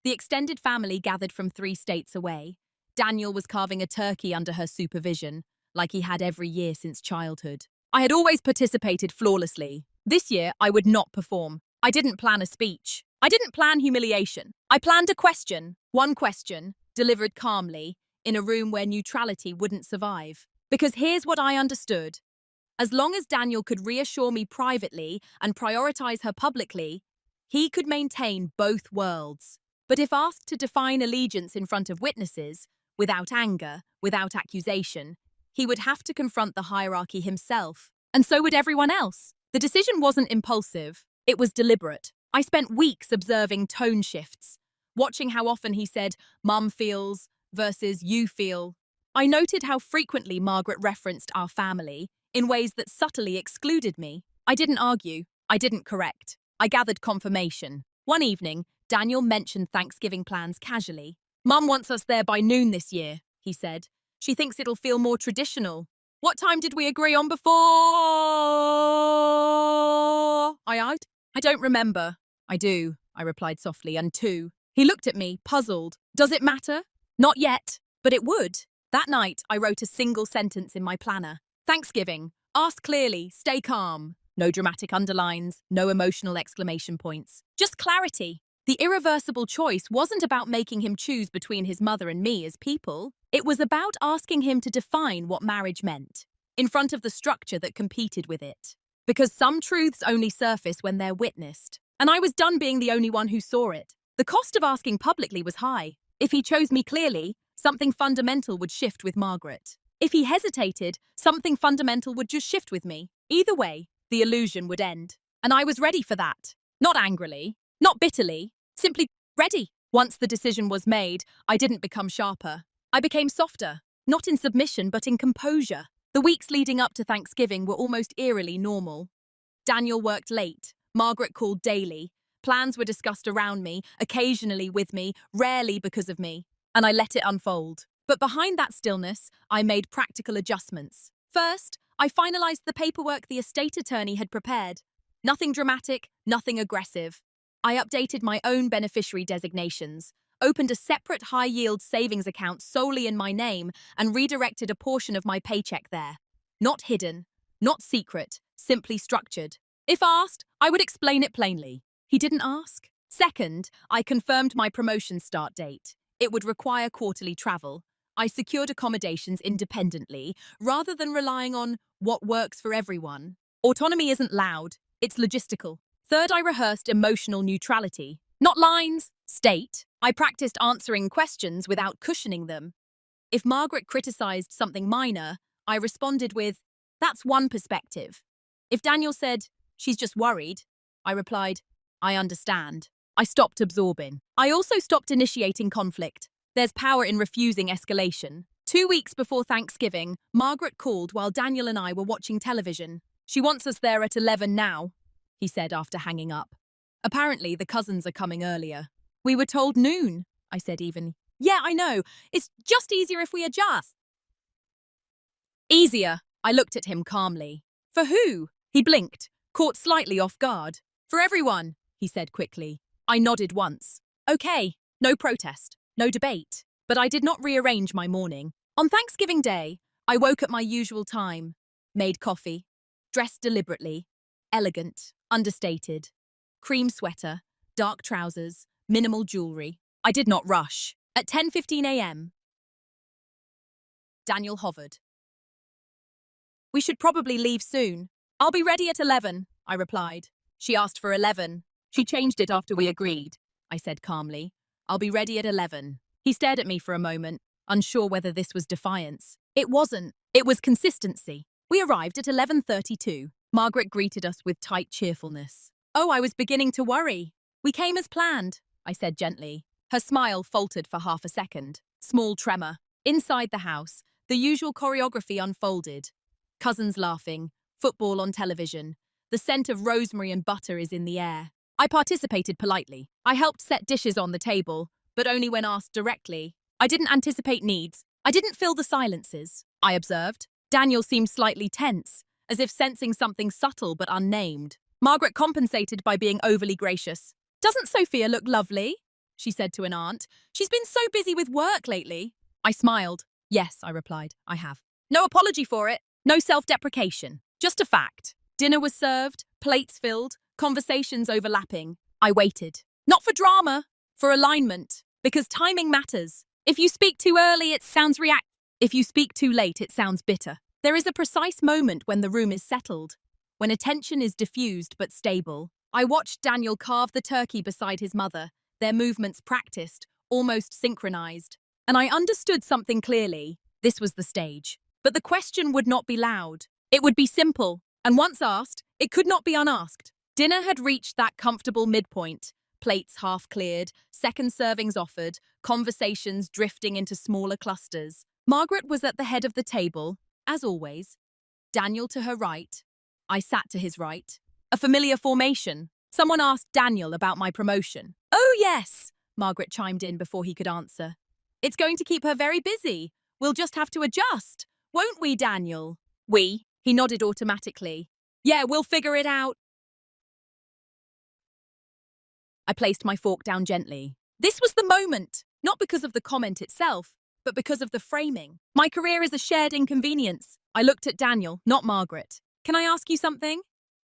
The extended family gathered from 3 states away. Daniel was carving a turkey under her supervision, like he had every year since childhood. I had always participated flawlessly. This year, I would not perform. I didn't plan a speech. I didn't plan humiliation. I planned a question, one question, delivered calmly, in a room where neutrality wouldn't survive. Because here's what I understood. As long as Daniel could reassure me privately and prioritize her publicly, he could maintain both worlds. But if asked to define allegiance in front of witnesses, without anger, without accusation, he would have to confront the hierarchy himself. And so would everyone else. The decision wasn't impulsive. It was deliberate. I spent weeks observing tone shifts, watching how often he said, "Mum feels" versus "you feel." I noted how frequently Margaret referenced our family in ways that subtly excluded me. I didn't argue. I didn't correct. I gathered confirmation. One evening, Daniel mentioned Thanksgiving plans casually. "Mum wants us there by noon this year," he said. "She thinks it'll feel more traditional." "What time did we agree on before?" I asked. "I don't remember." "I do," I replied softly, "and two." He looked at me, puzzled. "Does it matter?" "Not yet, but it would." That night, I wrote a single sentence in my planner. Thanksgiving. Ask clearly, stay calm. No dramatic underlines, no emotional exclamation points. Just clarity. The irreversible choice wasn't about making him choose between his mother and me as people. It was about asking him to define what marriage meant, in front of the structure that competed with it. Because some truths only surface when they're witnessed. And I was done being the only one who saw it. The cost of asking publicly was high. If he chose me clearly, something fundamental would shift with Margaret. If he hesitated, something fundamental would just shift with me. Either way, the illusion would end. And I was ready for that. Not angrily, not bitterly, simply ready. Once the decision was made, I didn't become sharper. I became softer, not in submission, but in composure. The weeks leading up to Thanksgiving were almost eerily normal. Daniel worked late. Margaret called daily. Plans were discussed around me, occasionally with me, rarely because of me. And I let it unfold. But behind that stillness, I made practical adjustments. First, I finalized the paperwork the estate attorney had prepared. Nothing dramatic, nothing aggressive. I updated my own beneficiary designations, opened a separate high-yield savings account solely in my name, and redirected a portion of my paycheck there. Not hidden, not secret, simply structured. If asked, I would explain it plainly. He didn't ask. Second, I confirmed my promotion start date. It would require quarterly travel. I secured accommodations independently, rather than relying on what works for everyone. Autonomy isn't loud, it's logistical. Third, I rehearsed emotional neutrality. Not lines, state. I practiced answering questions without cushioning them. If Margaret criticized something minor, I responded with, "That's one perspective." If Daniel said, "She's just worried," I replied, "I understand." I stopped absorbing. I also stopped initiating conflict. There's power in refusing escalation. 2 weeks before Thanksgiving, Margaret called while Daniel and I were watching television. "She wants us there at 11 now," he said after hanging up. "Apparently, the cousins are coming earlier." "We were told noon," I said evenly. "Yeah, I know. It's just easier if we adjust." "Easier." I looked at him calmly. "For who?" He blinked, caught slightly off guard. "For everyone," he said quickly. I nodded once. Okay, no protest, no debate. But I did not rearrange my morning. On Thanksgiving Day, I woke at my usual time, made coffee, dressed deliberately, elegant, understated, cream sweater, dark trousers, minimal jewelry. I did not rush. At 10:15 a.m., Daniel hovered. "We should probably leave soon." "I'll be ready at 11, I replied. "She asked for 11. She changed it after we agreed," I said calmly. "I'll be ready at 11. He stared at me for a moment, unsure whether this was defiance. It wasn't. It was consistency. We arrived at 11:32. Margaret greeted us with tight cheerfulness. "Oh, I was beginning to worry." "We came as planned," I said gently. Her smile faltered for half a second. Small tremor. Inside the house, the usual choreography unfolded. Cousins laughing, football on television. The scent of rosemary and butter is in the air. I participated politely. I helped set dishes on the table, but only when asked directly. I didn't anticipate needs. I didn't fill the silences. I observed. Daniel seemed slightly tense, as if sensing something subtle but unnamed. Margaret compensated by being overly gracious. "Doesn't Sophia look lovely?" she said to an aunt. "She's been so busy with work lately." I smiled. Yes, I replied, I have. No apology for it. No self-deprecation. Just a fact. Dinner was served, plates filled, conversations overlapping. I waited. Not for drama, for alignment. Because timing matters. If you speak too early, it sounds react. If you speak too late, it sounds bitter. There is a precise moment when the room is settled, when attention is diffused but stable. I watched Daniel carve the turkey beside his mother, their movements practiced, almost synchronized. And I understood something clearly. This was the stage. But the question would not be loud. It would be simple. And once asked, it could not be unasked. Dinner had reached that comfortable midpoint. Plates half cleared, second servings offered, conversations drifting into smaller clusters. Margaret was at the head of the table, as always. Daniel to her right. I sat to his right. A familiar formation. Someone asked Daniel about my promotion. Oh, yes, Margaret chimed in before he could answer. It's going to keep her very busy. We'll just have to adjust. Won't we, Daniel? We? He nodded automatically. Yeah, we'll figure it out. I placed my fork down gently. This was the moment, not because of the comment itself, but because of the framing. My career is a shared inconvenience. I looked at Daniel, not Margaret. Can I ask you something?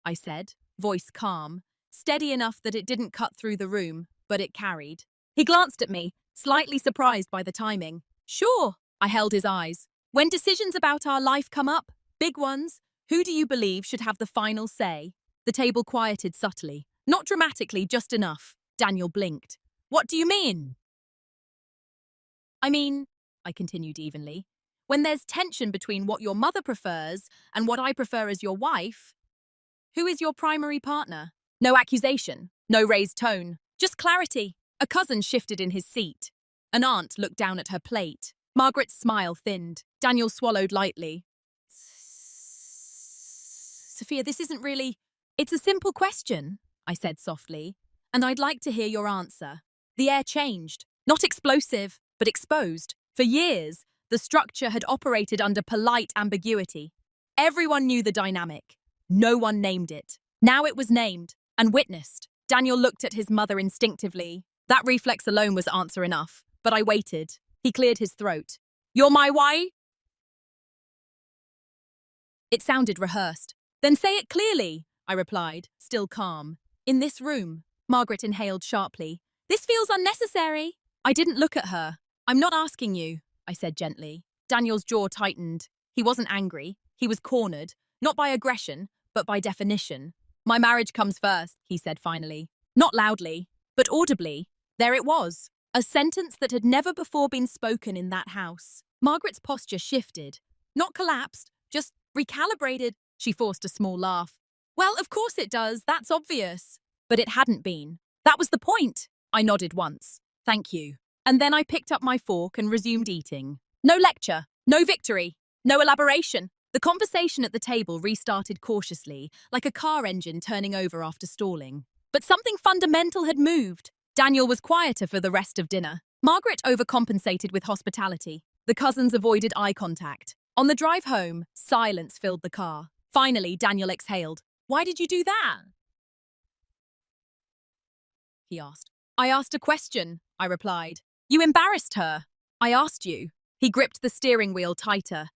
I said, voice calm, steady enough that it didn't cut through the room, but it carried. He glanced at me, slightly surprised by the timing. Sure, I held his eyes. When decisions about our life come up, big ones, who do you believe should have the final say? The table quieted subtly. Not dramatically, just enough. Daniel blinked. What do you mean? I mean, I continued evenly, when there's tension between what your mother prefers and what I prefer as your wife, who is your primary partner? No accusation, no raised tone, just clarity. A cousin shifted in his seat. An aunt looked down at her plate. Margaret's smile thinned. Daniel swallowed lightly. Sophia, this isn't really... It's a simple question, I said softly, and I'd like to hear your answer. The air changed. Not explosive, but exposed. For years, the structure had operated under polite ambiguity. Everyone knew the dynamic. No one named it. Now it was named and witnessed. Daniel looked at his mother instinctively. That reflex alone was answer enough, but I waited. He cleared his throat. You're my wife? It sounded rehearsed. Then say it clearly, I replied, still calm. In this room, Margaret inhaled sharply. This feels unnecessary. I didn't look at her. I'm not asking you, I said gently. Daniel's jaw tightened. He wasn't angry. He was cornered, not by aggression, but by definition. My marriage comes first, he said finally. Not loudly, but audibly. There it was. A sentence that had never before been spoken in that house. Margaret's posture shifted. Not collapsed, just recalibrated. She forced a small laugh. Well, of course it does. That's obvious. But it hadn't been. That was the point. I nodded once. Thank you. And then I picked up my fork and resumed eating. No lecture, no victory, no elaboration. The conversation at the table restarted cautiously, like a car engine turning over after stalling. But something fundamental had moved. Daniel was quieter for the rest of dinner. Margaret overcompensated with hospitality. The cousins avoided eye contact. On the drive home, silence filled the car. Finally, Daniel exhaled. Why did you do that? He asked. I asked a question, I replied. You embarrassed her. I asked you. He gripped the steering wheel tighter.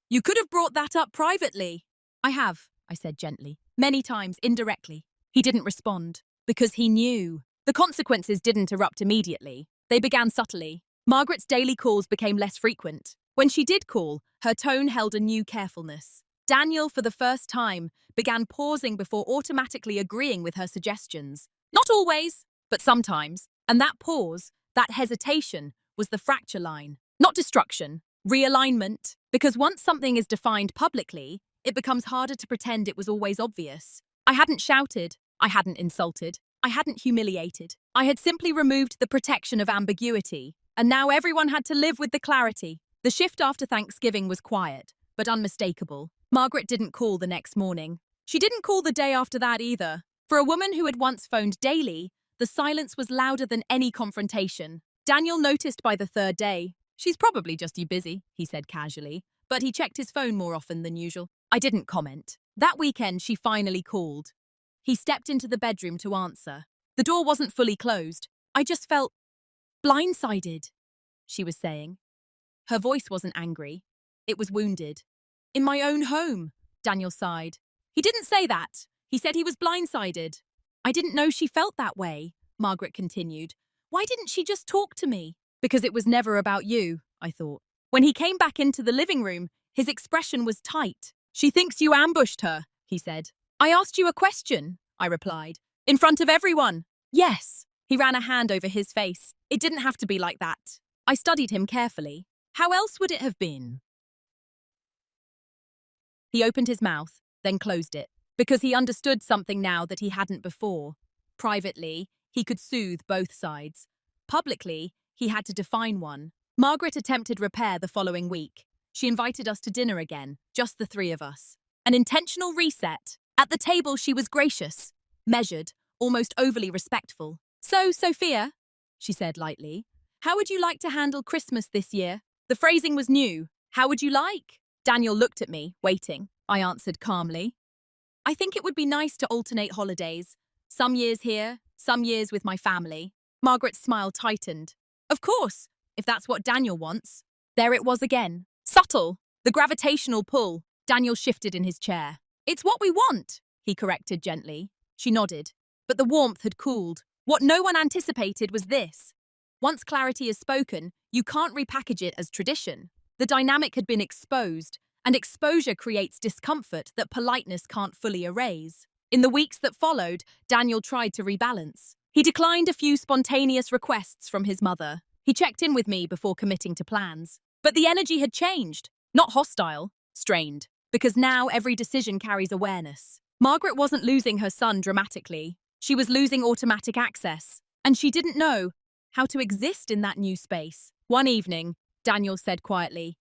You could have brought that up privately. I have, I said gently. Many times, indirectly. He didn't respond. Because he knew. The consequences didn't erupt immediately. They began subtly. Margaret's daily calls became less frequent. When she did call, her tone held a new carefulness. Daniel, for the first time, began pausing before automatically agreeing with her suggestions. Not always, but sometimes. And that pause, that hesitation, was the fracture line. Not destruction, realignment. Because once something is defined publicly, it becomes harder to pretend it was always obvious. I hadn't shouted. I hadn't insulted. I hadn't humiliated. I had simply removed the protection of ambiguity. And now everyone had to live with the clarity. The shift after Thanksgiving was quiet, but unmistakable. Margaret didn't call the next morning. She didn't call the day after that either. For a woman who had once phoned daily, the silence was louder than any confrontation. Daniel noticed by the third day. She's probably just too busy, he said casually, but he checked his phone more often than usual. I didn't comment. That weekend, she finally called. He stepped into the bedroom to answer. The door wasn't fully closed. I just felt blindsided, she was saying. Her voice wasn't angry. It was wounded. In my own home, Daniel sighed. He didn't say that. He said he was blindsided. I didn't know she felt that way, Margaret continued. Why didn't she just talk to me? Because it was never about you, I thought. When he came back into the living room, his expression was tight. She thinks you ambushed her, he said. I asked you a question, I replied. In front of everyone. Yes. He ran a hand over his face. It didn't have to be like that. I studied him carefully. How else would it have been? He opened his mouth, then closed it, because he understood something now that he hadn't before. Privately, he could soothe both sides. Publicly, he had to define one. Margaret attempted repair the following week. She invited us to dinner again, just the three of us. An intentional reset. At the table, she was gracious, measured, almost overly respectful. So, Sophia, she said lightly, how would you like to handle Christmas this year? The phrasing was new. How would you like? Daniel looked at me, waiting. I answered calmly. I think it would be nice to alternate holidays. Some years here, some years with my family. Margaret's smile tightened. Of course, if that's what Daniel wants. There it was again. Subtle. The gravitational pull. Daniel shifted in his chair. It's what we want, he corrected gently. She nodded. But the warmth had cooled. What no one anticipated was this. Once clarity is spoken, you can't repackage it as tradition. The dynamic had been exposed, and exposure creates discomfort that politeness can't fully erase. In the weeks that followed, Daniel tried to rebalance. He declined a few spontaneous requests from his mother. He checked in with me before committing to plans. But the energy had changed. Not hostile, strained. Because now every decision carries awareness. Margaret wasn't losing her son dramatically. She was losing automatic access. And she didn't know how to exist in that new space. One evening, Daniel said quietly,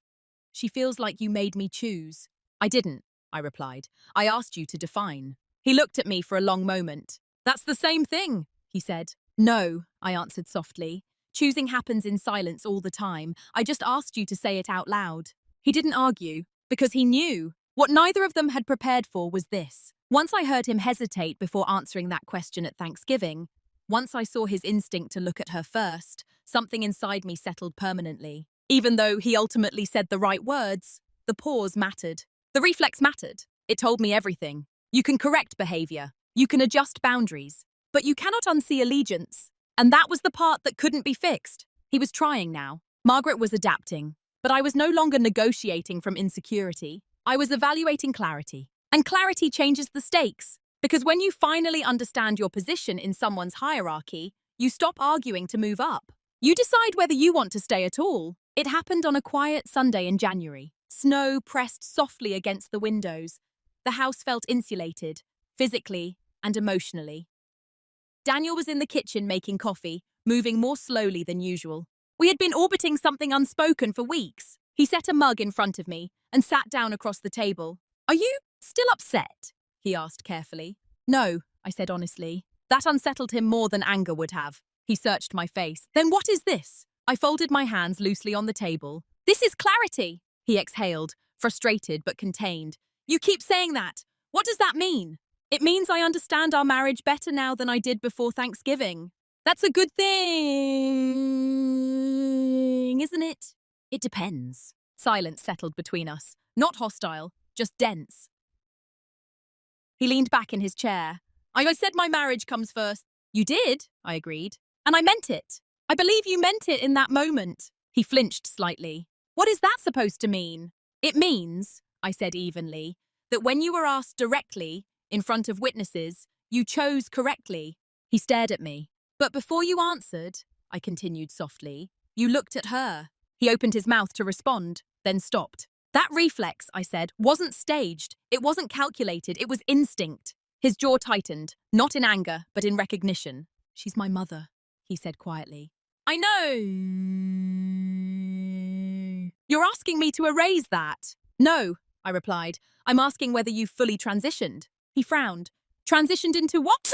She feels like you made me choose. I didn't, I replied. I asked you to define. He looked at me for a long moment. That's the same thing, he said. No, I answered softly. Choosing happens in silence all the time. I just asked you to say it out loud. He didn't argue, because he knew. What neither of them had prepared for was this. Once I heard him hesitate before answering that question at Thanksgiving, once I saw his instinct to look at her first, something inside me settled permanently. Even though he ultimately said the right words, the pause mattered. The reflex mattered. It told me everything. You can correct behavior. You can adjust boundaries. But you cannot unsee allegiance. And that was the part that couldn't be fixed. He was trying now. Margaret was adapting. But I was no longer negotiating from insecurity. I was evaluating clarity. And clarity changes the stakes. Because when you finally understand your position in someone's hierarchy, you stop arguing to move up. You decide whether you want to stay at all. It happened on a quiet Sunday in January. Snow pressed softly against the windows. The house felt insulated, physically and emotionally. Daniel was in the kitchen making coffee, moving more slowly than usual. We had been orbiting something unspoken for weeks. He set a mug in front of me and sat down across the table. Are you still upset? He asked carefully. No, I said honestly. That unsettled him more than anger would have. He searched my face. Then what is this? I folded my hands loosely on the table. This is clarity, he exhaled, frustrated but contained. You keep saying that. What does that mean? It means I understand our marriage better now than I did before Thanksgiving. That's a good thing, isn't it? It depends. Silence settled between us. Not hostile, just dense. He leaned back in his chair. I said my marriage comes first. You did, I agreed. And I meant it. I believe you meant it in that moment. He flinched slightly. What is that supposed to mean? It means, I said evenly, that when you were asked directly, in front of witnesses, you chose correctly. He stared at me. But before you answered, I continued softly, you looked at her. He opened his mouth to respond, then stopped. That reflex, I said, wasn't staged. It wasn't calculated. It was instinct. His jaw tightened, not in anger, but in recognition. She's my mother, he said quietly. I know. You're asking me to erase that. No, I replied. I'm asking whether you've fully transitioned. He frowned. Transitioned into what?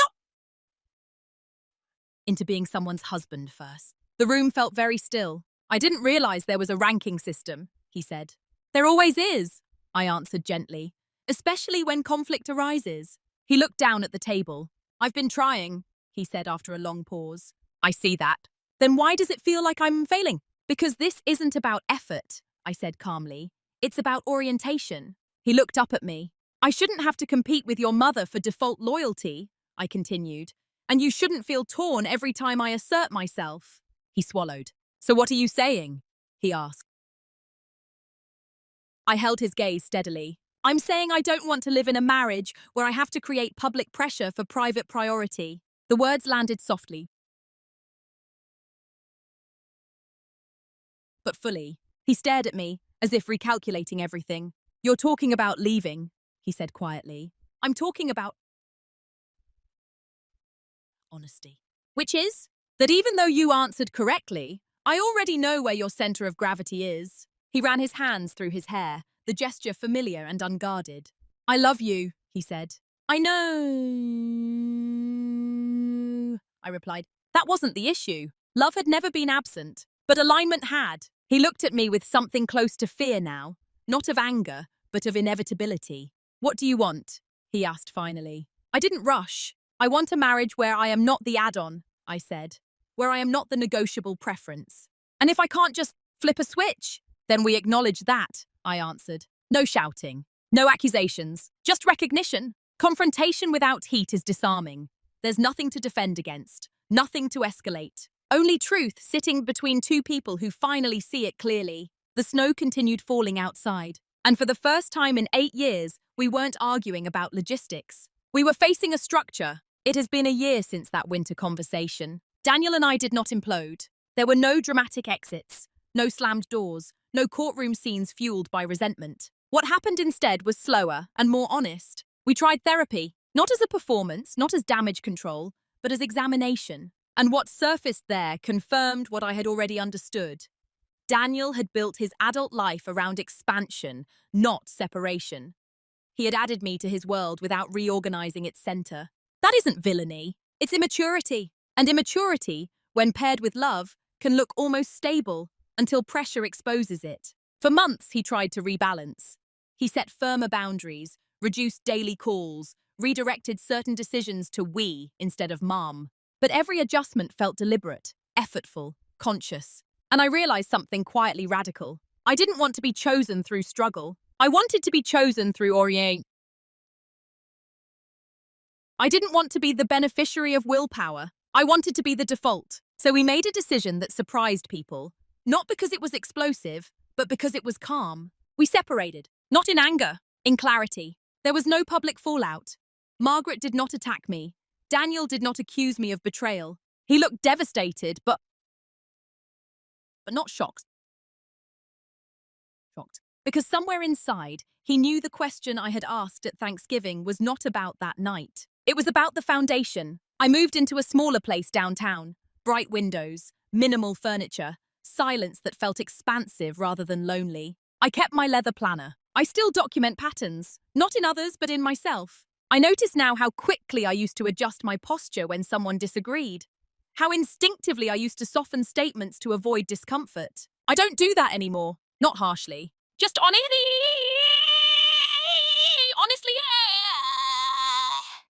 Into being someone's husband first. The room felt very still. I didn't realize there was a ranking system, he said. There always is, I answered gently, especially when conflict arises. He looked down at the table. I've been trying, he said after a long pause. I see that. Then why does it feel like I'm failing? Because this isn't about effort. I said calmly. It's about orientation. He looked up at me. I shouldn't have to compete with your mother for default loyalty, I continued, and you shouldn't feel torn every time I assert myself. He swallowed. So what are you saying? He asked. I held his gaze steadily. I'm saying I don't want to live in a marriage where I have to create public pressure for private priority. The words landed softly, but fully. He stared at me, as if recalculating everything. You're talking about leaving, he said quietly. I'm talking about honesty. Which is that even though you answered correctly, I already know where your center of gravity is. He ran his hands through his hair, the gesture familiar and unguarded. I love you, he said. I know, I replied. That wasn't the issue. Love had never been absent, but alignment had. He looked at me with something close to fear now, not of anger, but of inevitability. What do you want? He asked finally. I didn't rush. I want a marriage where I am not the add-on, I said, where I am not the negotiable preference. And if I can't just flip a switch, then we acknowledge that, I answered. No shouting, no accusations, just recognition. Confrontation without heat is disarming. There's nothing to defend against, nothing to escalate. Only truth sitting between two people who finally see it clearly. The snow continued falling outside, and for the first time in 8 years, we weren't arguing about logistics. We were facing a structure. It has been a year since that winter conversation. Daniel and I did not implode. There were no dramatic exits, no slammed doors, no courtroom scenes fueled by resentment. What happened instead was slower and more honest. We tried therapy, not as a performance, not as damage control, but as examination. And what surfaced there confirmed what I had already understood. Daniel had built his adult life around expansion, not separation. He had added me to his world without reorganizing its center. That isn't villainy, it's immaturity. And immaturity, when paired with love, can look almost stable until pressure exposes it. For months, he tried to rebalance. He set firmer boundaries, reduced daily calls, redirected certain decisions to we instead of mom. But every adjustment felt deliberate, effortful, conscious. And I realized something quietly radical. I didn't want to be chosen through struggle. I wanted to be chosen through orientation. I didn't want to be the beneficiary of willpower. I wanted to be the default. So we made a decision that surprised people, not because it was explosive, but because it was calm. We separated, not in anger, in clarity. There was no public fallout. Margaret did not attack me. Daniel did not accuse me of betrayal. He looked devastated, but not shocked. Because somewhere inside, he knew the question I had asked at Thanksgiving was not about that night. It was about the foundation. I moved into a smaller place downtown. Bright windows, minimal furniture, silence that felt expansive rather than lonely. I kept my leather planner. I still document patterns, not in others, but in myself. I notice now how quickly I used to adjust my posture when someone disagreed. How instinctively I used to soften statements to avoid discomfort. I don't do that anymore. Not harshly. Just honestly.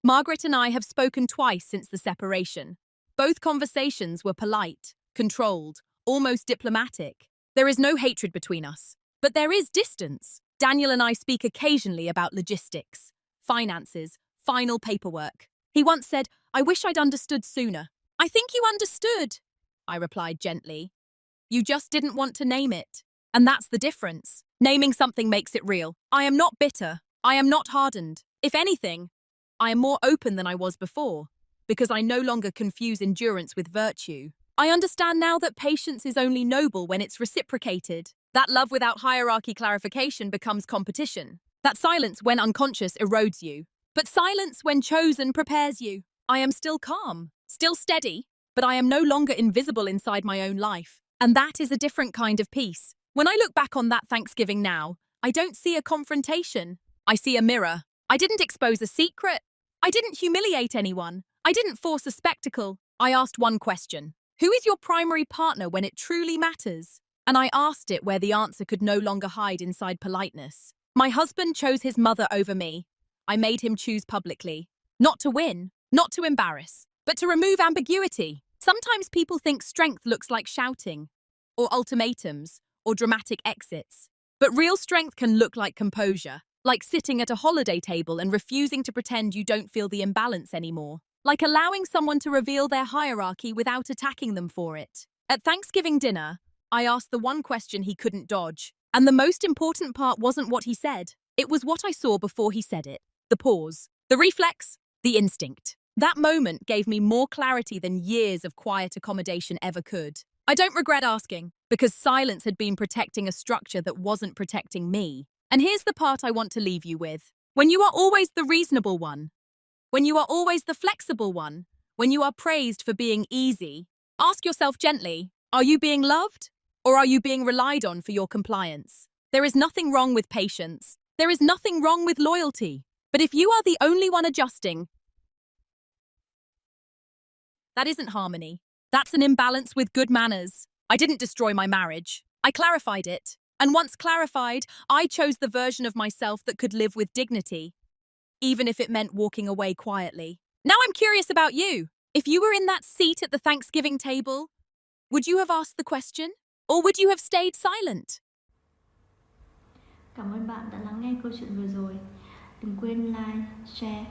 Margaret and I have spoken twice since the separation. Both conversations were polite, controlled, almost diplomatic. There is no hatred between us. But there is distance. Daniel and I speak occasionally about logistics, finances, final paperwork. He once said, I wish I'd understood sooner. I think you understood, I replied gently. You just didn't want to name it. And that's the difference. Naming something makes it real. I am not bitter. I am not hardened. If anything, I am more open than I was before, because I no longer confuse endurance with virtue. I understand now that patience is only noble when it's reciprocated. That love without hierarchy clarification becomes competition. That silence when unconscious erodes you. But silence when chosen prepares you. I am still calm, still steady, but I am no longer invisible inside my own life. And that is a different kind of peace. When I look back on that Thanksgiving now, I don't see a confrontation. I see a mirror. I didn't expose a secret. I didn't humiliate anyone. I didn't force a spectacle. I asked one question. Who is your primary partner when it truly matters? And I asked it where the answer could no longer hide inside politeness. My husband chose his mother over me. I made him choose publicly. Not to win, not to embarrass, but to remove ambiguity. Sometimes people think strength looks like shouting, or ultimatums, or dramatic exits. But real strength can look like composure, like sitting at a holiday table and refusing to pretend you don't feel the imbalance anymore, like allowing someone to reveal their hierarchy without attacking them for it. At Thanksgiving dinner, I asked the one question he couldn't dodge, and the most important part wasn't what he said. It was what I saw before he said it. The pause, the reflex, the instinct. That moment gave me more clarity than years of quiet accommodation ever could. I don't regret asking, because silence had been protecting a structure that wasn't protecting me. And here's the part I want to leave you with. When you are always the reasonable one, when you are always the flexible one, when you are praised for being easy, ask yourself gently, are you being loved? Or are you being relied on for your compliance? There is nothing wrong with patience. There is nothing wrong with loyalty. But if you are the only one adjusting, that isn't harmony. That's an imbalance with good manners. I didn't destroy my marriage. I clarified it. And once clarified, I chose the version of myself that could live with dignity, even if it meant walking away quietly. Now I'm curious about you. If you were in that seat at the Thanksgiving table, would you have asked the question? Or would you have stayed silent?
Cảm ơn bạn đã lắng nghe câu chuyện vừa rồi. Đừng quên like, share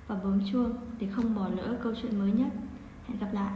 và bấm chuông để không bỏ lỡ câu chuyện mới nhất. Hẹn gặp lại.